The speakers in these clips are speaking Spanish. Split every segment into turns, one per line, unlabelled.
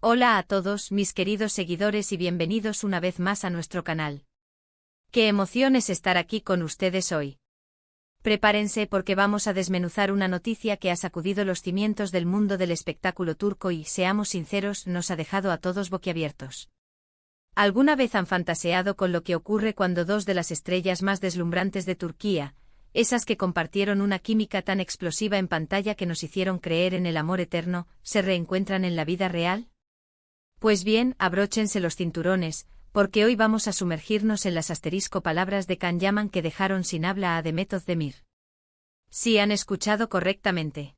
Hola a todos mis queridos seguidores y bienvenidos una vez más a nuestro canal. Qué emoción es estar aquí con ustedes hoy. Prepárense porque vamos a desmenuzar una noticia que ha sacudido los cimientos del mundo del espectáculo turco y, seamos sinceros, nos ha dejado a todos boquiabiertos. ¿Alguna vez han fantaseado con lo que ocurre cuando dos de las estrellas más deslumbrantes de Turquía, esas que compartieron una química tan explosiva en pantalla que nos hicieron creer en el amor eterno, se reencuentran en la vida real? Pues bien, abróchense los cinturones, porque hoy vamos a sumergirnos en las palabras de Can Yaman que dejaron sin habla a Demet Özdemir. Sí han escuchado correctamente.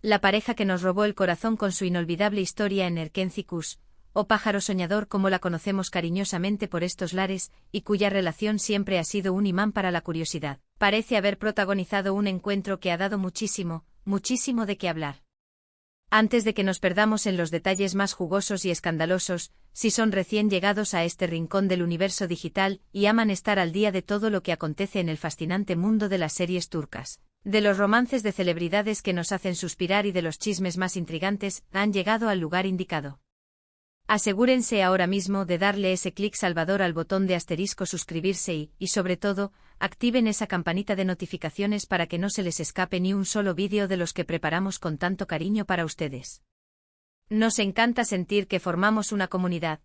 La pareja que nos robó el corazón con su inolvidable historia en Erkenci Kuş, o pájaro soñador como la conocemos cariñosamente por estos lares, y cuya relación siempre ha sido un imán para la curiosidad, parece haber protagonizado un encuentro que ha dado muchísimo, muchísimo de qué hablar. Antes de que nos perdamos en los detalles más jugosos y escandalosos, si son recién llegados a este rincón del universo digital y aman estar al día de todo lo que acontece en el fascinante mundo de las series turcas, de los romances de celebridades que nos hacen suspirar y de los chismes más intrigantes, han llegado al lugar indicado. Asegúrense ahora mismo de darle ese clic salvador al botón de asterisco suscribirse y sobre todo, activen esa campanita de notificaciones para que no se les escape ni un solo vídeo de los que preparamos con tanto cariño para ustedes. Nos encanta sentir que formamos una comunidad.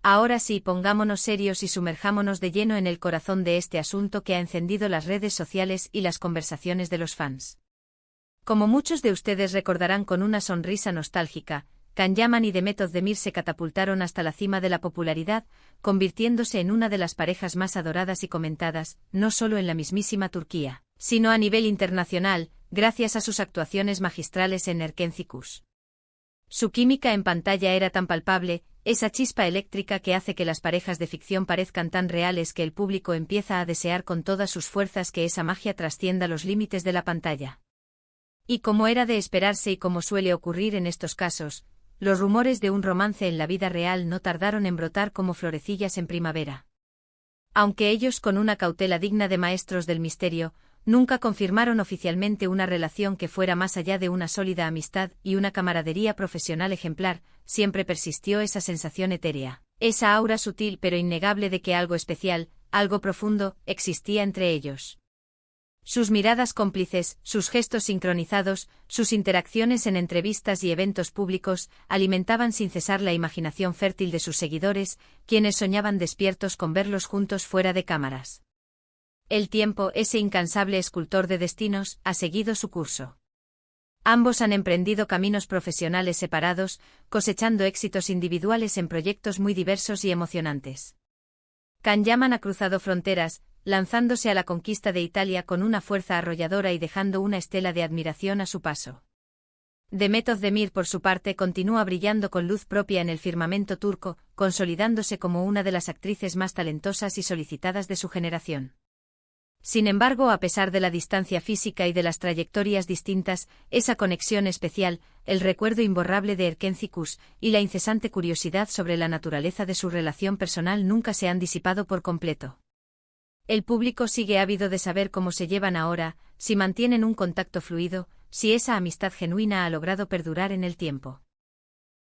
Ahora sí, pongámonos serios y sumerjámonos de lleno en el corazón de este asunto que ha encendido las redes sociales y las conversaciones de los fans. Como muchos de ustedes recordarán con una sonrisa nostálgica, Can Yaman y Demet Özdemir se catapultaron hasta la cima de la popularidad, convirtiéndose en una de las parejas más adoradas y comentadas, no solo en la mismísima Turquía, sino a nivel internacional, gracias a sus actuaciones magistrales en Erkenci Kuş. Su química en pantalla era tan palpable, esa chispa eléctrica que hace que las parejas de ficción parezcan tan reales que el público empieza a desear con todas sus fuerzas que esa magia trascienda los límites de la pantalla. Y como era de esperarse y como suele ocurrir en estos casos, los rumores de un romance en la vida real no tardaron en brotar como florecillas en primavera. Aunque ellos, con una cautela digna de maestros del misterio, nunca confirmaron oficialmente una relación que fuera más allá de una sólida amistad y una camaradería profesional ejemplar, siempre persistió esa sensación etérea, esa aura sutil pero innegable de que algo especial, algo profundo, existía entre ellos. Sus miradas cómplices, sus gestos sincronizados, sus interacciones en entrevistas y eventos públicos, alimentaban sin cesar la imaginación fértil de sus seguidores, quienes soñaban despiertos con verlos juntos fuera de cámaras. El tiempo, ese incansable escultor de destinos, ha seguido su curso. Ambos han emprendido caminos profesionales separados, cosechando éxitos individuales en proyectos muy diversos y emocionantes. Can Yaman ha cruzado fronteras, lanzándose a la conquista de Italia con una fuerza arrolladora y dejando una estela de admiración a su paso. Demet Özdemir, por su parte, continúa brillando con luz propia en el firmamento turco, consolidándose como una de las actrices más talentosas y solicitadas de su generación. Sin embargo, a pesar de la distancia física y de las trayectorias distintas, esa conexión especial, el recuerdo imborrable de Erkenci Kuş y la incesante curiosidad sobre la naturaleza de su relación personal nunca se han disipado por completo. El público sigue ávido de saber cómo se llevan ahora, si mantienen un contacto fluido, si esa amistad genuina ha logrado perdurar en el tiempo.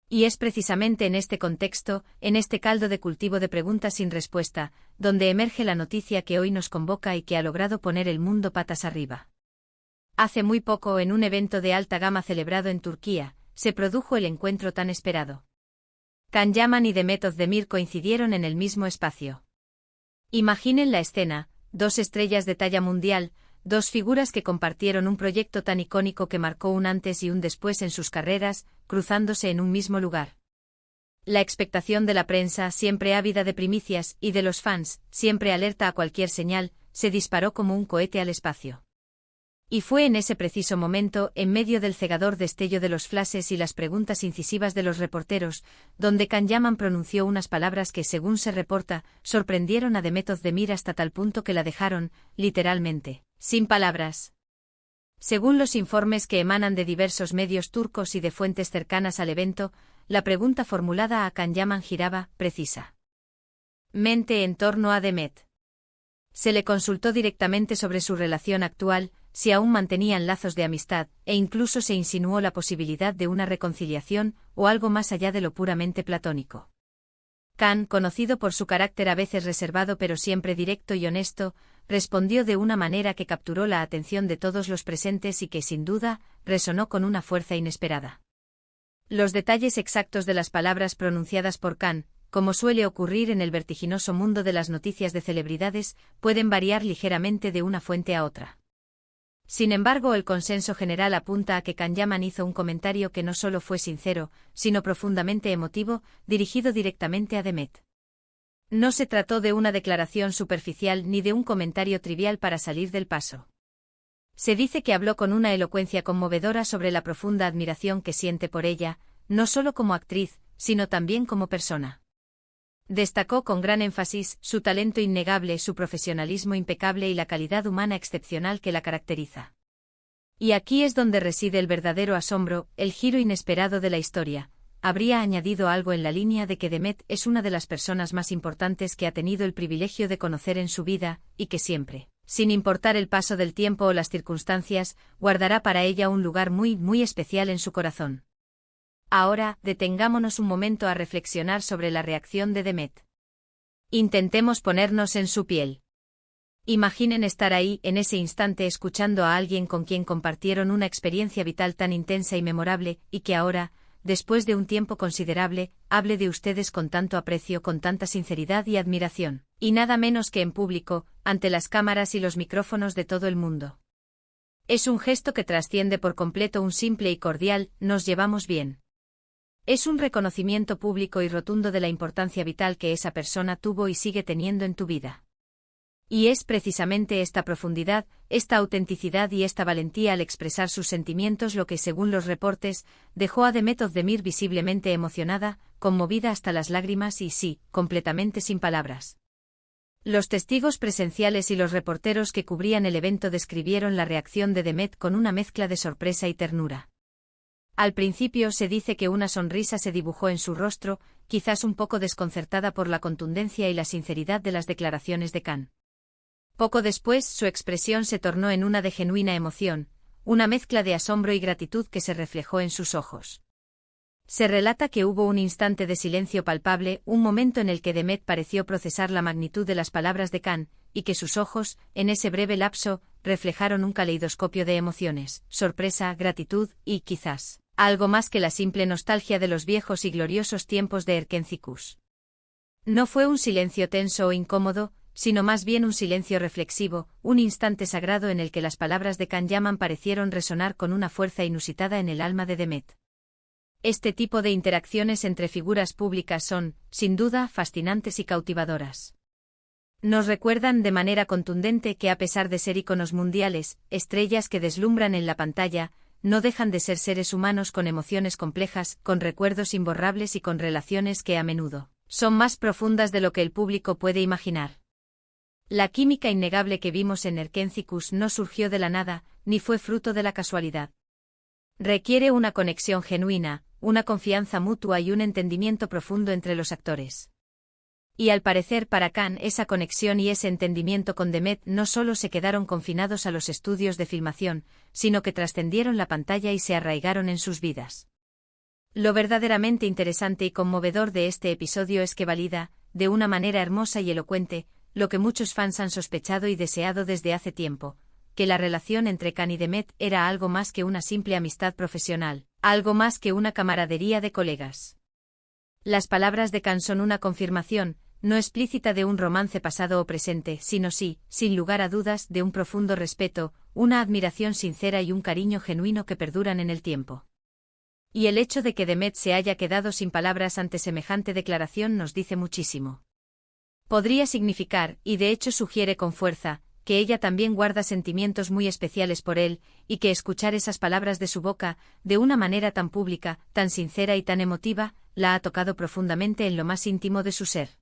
Y es precisamente en este contexto, en este caldo de cultivo de preguntas sin respuesta, donde emerge la noticia que hoy nos convoca y que ha logrado poner el mundo patas arriba. Hace muy poco, en un evento de alta gama celebrado en Turquía, se produjo el encuentro tan esperado. Can Yaman y Demet Özdemir coincidieron en el mismo espacio. Imaginen la escena, dos estrellas de talla mundial, dos figuras que compartieron un proyecto tan icónico que marcó un antes y un después en sus carreras, cruzándose en un mismo lugar. La expectación de la prensa, siempre ávida de primicias, y de los fans, siempre alerta a cualquier señal, se disparó como un cohete al espacio. Y fue en ese preciso momento, en medio del cegador destello de los flashes y las preguntas incisivas de los reporteros, donde Can Yaman pronunció unas palabras que, según se reporta, sorprendieron a Demet Özdemir hasta tal punto que la dejaron, literalmente, sin palabras. Según los informes que emanan de diversos medios turcos y de fuentes cercanas al evento, la pregunta formulada a Can Yaman giraba, precisamente, en torno a Demet. Se le consultó directamente sobre su relación actual, si aún mantenían lazos de amistad, e incluso se insinuó la posibilidad de una reconciliación, o algo más allá de lo puramente platónico. Khan, conocido por su carácter a veces reservado pero siempre directo y honesto, respondió de una manera que capturó la atención de todos los presentes y que, sin duda, resonó con una fuerza inesperada. Los detalles exactos de las palabras pronunciadas por Khan, como suele ocurrir en el vertiginoso mundo de las noticias de celebridades, pueden variar ligeramente de una fuente a otra. Sin embargo, el consenso general apunta a que Can Yaman hizo un comentario que no solo fue sincero, sino profundamente emotivo, dirigido directamente a Demet. No se trató de una declaración superficial ni de un comentario trivial para salir del paso. Se dice que habló con una elocuencia conmovedora sobre la profunda admiración que siente por ella, no solo como actriz, sino también como persona. Destacó con gran énfasis su talento innegable, su profesionalismo impecable y la calidad humana excepcional que la caracteriza. Y aquí es donde reside el verdadero asombro, el giro inesperado de la historia. Habría añadido algo en la línea de que Demet es una de las personas más importantes que ha tenido el privilegio de conocer en su vida, y que siempre, sin importar el paso del tiempo o las circunstancias, guardará para ella un lugar muy, muy especial en su corazón. Ahora, detengámonos un momento a reflexionar sobre la reacción de Demet. Intentemos ponernos en su piel. Imaginen estar ahí, en ese instante, escuchando a alguien con quien compartieron una experiencia vital tan intensa y memorable, y que ahora, después de un tiempo considerable, hable de ustedes con tanto aprecio, con tanta sinceridad y admiración, y nada menos que en público, ante las cámaras y los micrófonos de todo el mundo. Es un gesto que trasciende por completo un simple y cordial "nos llevamos bien". Es un reconocimiento público y rotundo de la importancia vital que esa persona tuvo y sigue teniendo en tu vida. Y es precisamente esta profundidad, esta autenticidad y esta valentía al expresar sus sentimientos lo que, según los reportes, dejó a Demet Özdemir visiblemente emocionada, conmovida hasta las lágrimas y, sí, completamente sin palabras. Los testigos presenciales y los reporteros que cubrían el evento describieron la reacción de Demet con una mezcla de sorpresa y ternura. Al principio se dice que una sonrisa se dibujó en su rostro, quizás un poco desconcertada por la contundencia y la sinceridad de las declaraciones de Khan. Poco después, su expresión se tornó en una de genuina emoción, una mezcla de asombro y gratitud que se reflejó en sus ojos. Se relata que hubo un instante de silencio palpable, un momento en el que Demet pareció procesar la magnitud de las palabras de Khan, y que sus ojos, en ese breve lapso, reflejaron un caleidoscopio de emociones, sorpresa, gratitud y, quizás, algo más que la simple nostalgia de los viejos y gloriosos tiempos de Erkencikus. No fue un silencio tenso o incómodo, sino más bien un silencio reflexivo, un instante sagrado en el que las palabras de Can Yaman parecieron resonar con una fuerza inusitada en el alma de Demet. Este tipo de interacciones entre figuras públicas son, sin duda, fascinantes y cautivadoras. Nos recuerdan de manera contundente que, a pesar de ser íconos mundiales, estrellas que deslumbran en la pantalla, no dejan de ser seres humanos con emociones complejas, con recuerdos imborrables y con relaciones que a menudo son más profundas de lo que el público puede imaginar. La química innegable que vimos en Erkencikus no surgió de la nada, ni fue fruto de la casualidad. Requiere una conexión genuina, una confianza mutua y un entendimiento profundo entre los actores. Y al parecer para Khan esa conexión y ese entendimiento con Demet no solo se quedaron confinados a los estudios de filmación, sino que trascendieron la pantalla y se arraigaron en sus vidas. Lo verdaderamente interesante y conmovedor de este episodio es que valida, de una manera hermosa y elocuente, lo que muchos fans han sospechado y deseado desde hace tiempo, que la relación entre Khan y Demet era algo más que una simple amistad profesional, algo más que una camaradería de colegas. Las palabras de Khan son una confirmación, no explícita de un romance pasado o presente, sino sí, sin lugar a dudas, de un profundo respeto, una admiración sincera y un cariño genuino que perduran en el tiempo. Y el hecho de que Demet se haya quedado sin palabras ante semejante declaración nos dice muchísimo. Podría significar, y de hecho sugiere con fuerza, que ella también guarda sentimientos muy especiales por él, y que escuchar esas palabras de su boca, de una manera tan pública, tan sincera y tan emotiva, la ha tocado profundamente en lo más íntimo de su ser.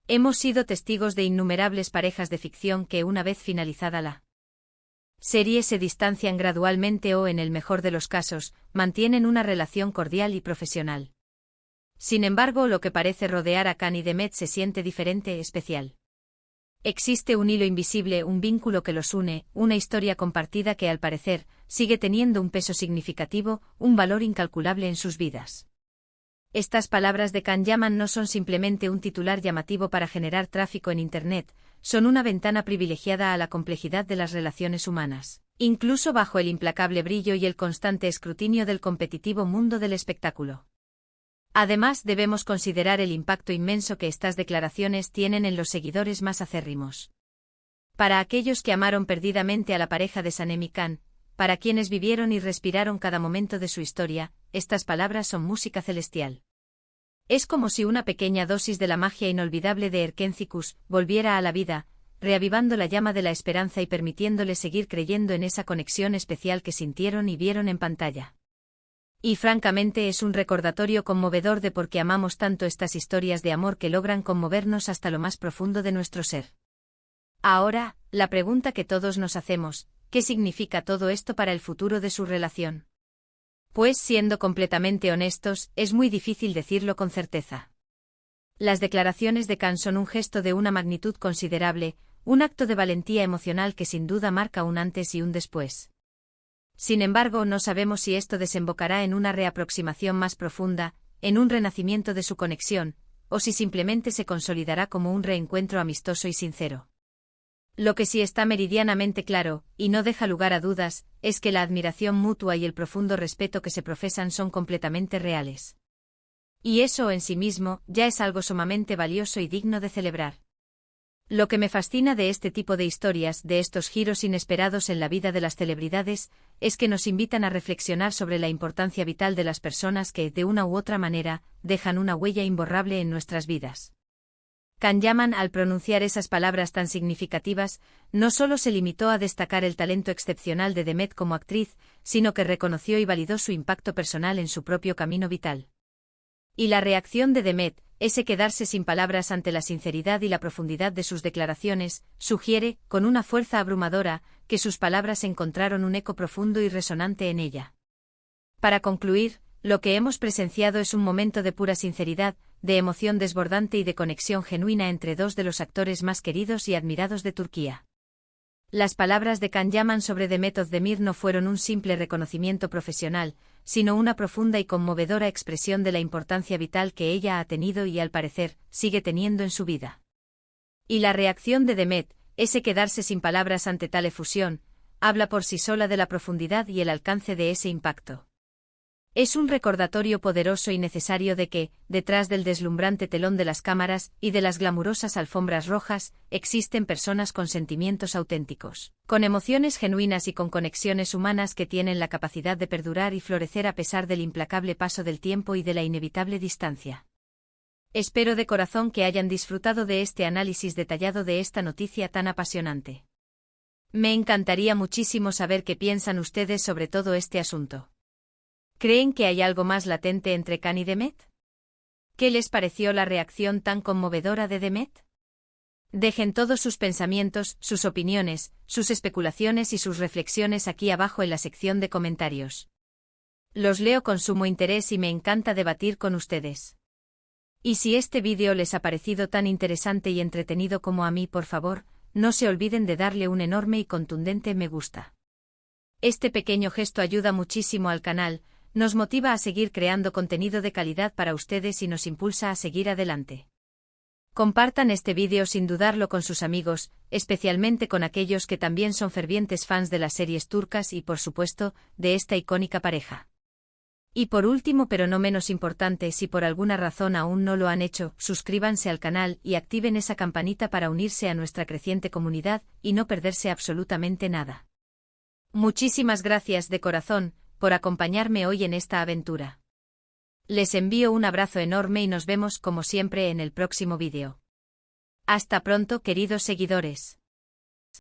Hemos sido testigos de innumerables parejas de ficción que, una vez finalizada la serie, se distancian gradualmente o, en el mejor de los casos, mantienen una relación cordial y profesional. Sin embargo, lo que parece rodear a Khan y Demet se siente diferente, especial. Existe un hilo invisible, un vínculo que los une, una historia compartida que al parecer sigue teniendo un peso significativo, un valor incalculable en sus vidas. Estas palabras de Can Yaman no son simplemente un titular llamativo para generar tráfico en Internet, son una ventana privilegiada a la complejidad de las relaciones humanas, incluso bajo el implacable brillo y el constante escrutinio del competitivo mundo del espectáculo. Además, debemos considerar el impacto inmenso que estas declaraciones tienen en los seguidores más acérrimos. Para aquellos que amaron perdidamente a la pareja de Sanemi Khan, para quienes vivieron y respiraron cada momento de su historia, estas palabras son música celestial. Es como si una pequeña dosis de la magia inolvidable de Erkencikus volviera a la vida, reavivando la llama de la esperanza y permitiéndole seguir creyendo en esa conexión especial que sintieron y vieron en pantalla. Y francamente es un recordatorio conmovedor de por qué amamos tanto estas historias de amor que logran conmovernos hasta lo más profundo de nuestro ser. Ahora, la pregunta que todos nos hacemos, ¿qué significa todo esto para el futuro de su relación? Pues siendo completamente honestos, es muy difícil decirlo con certeza. Las declaraciones de Khan son un gesto de una magnitud considerable, un acto de valentía emocional que sin duda marca un antes y un después. Sin embargo, no sabemos si esto desembocará en una reaproximación más profunda, en un renacimiento de su conexión, o si simplemente se consolidará como un reencuentro amistoso y sincero. Lo que sí está meridianamente claro, y no deja lugar a dudas, es que la admiración mutua y el profundo respeto que se profesan son completamente reales. Y eso en sí mismo ya es algo sumamente valioso y digno de celebrar. Lo que me fascina de este tipo de historias, de estos giros inesperados en la vida de las celebridades, es que nos invitan a reflexionar sobre la importancia vital de las personas que, de una u otra manera, dejan una huella imborrable en nuestras vidas. Can Yaman, al pronunciar esas palabras tan significativas, no solo se limitó a destacar el talento excepcional de Demet como actriz, sino que reconoció y validó su impacto personal en su propio camino vital. Y la reacción de Demet, ese quedarse sin palabras ante la sinceridad y la profundidad de sus declaraciones, sugiere, con una fuerza abrumadora, que sus palabras encontraron un eco profundo y resonante en ella. Para concluir, lo que hemos presenciado es un momento de pura sinceridad, de emoción desbordante y de conexión genuina entre dos de los actores más queridos y admirados de Turquía. Las palabras de Can Yaman sobre Demet Özdemir no fueron un simple reconocimiento profesional, sino una profunda y conmovedora expresión de la importancia vital que ella ha tenido y, al parecer, sigue teniendo en su vida. Y la reacción de Demet, ese quedarse sin palabras ante tal efusión, habla por sí sola de la profundidad y el alcance de ese impacto. Es un recordatorio poderoso y necesario de que, detrás del deslumbrante telón de las cámaras y de las glamurosas alfombras rojas, existen personas con sentimientos auténticos, con emociones genuinas y con conexiones humanas que tienen la capacidad de perdurar y florecer a pesar del implacable paso del tiempo y de la inevitable distancia. Espero de corazón que hayan disfrutado de este análisis detallado de esta noticia tan apasionante. Me encantaría muchísimo saber qué piensan ustedes sobre todo este asunto. ¿Creen que hay algo más latente entre Khan y Demet? ¿Qué les pareció la reacción tan conmovedora de Demet? Dejen todos sus pensamientos, sus opiniones, sus especulaciones y sus reflexiones aquí abajo en la sección de comentarios. Los leo con sumo interés y me encanta debatir con ustedes. Y si este vídeo les ha parecido tan interesante y entretenido como a mí, por favor, no se olviden de darle un enorme y contundente me gusta. Este pequeño gesto ayuda muchísimo al canal, nos motiva a seguir creando contenido de calidad para ustedes y nos impulsa a seguir adelante. Compartan este vídeo sin dudarlo con sus amigos, especialmente con aquellos que también son fervientes fans de las series turcas y, por supuesto, de esta icónica pareja. Y por último, pero no menos importante, si por alguna razón aún no lo han hecho, suscríbanse al canal y activen esa campanita para unirse a nuestra creciente comunidad y no perderse absolutamente nada. Muchísimas gracias de corazón por acompañarme hoy en esta aventura. Les envío un abrazo enorme y nos vemos como siempre en el próximo vídeo. Hasta pronto, queridos seguidores.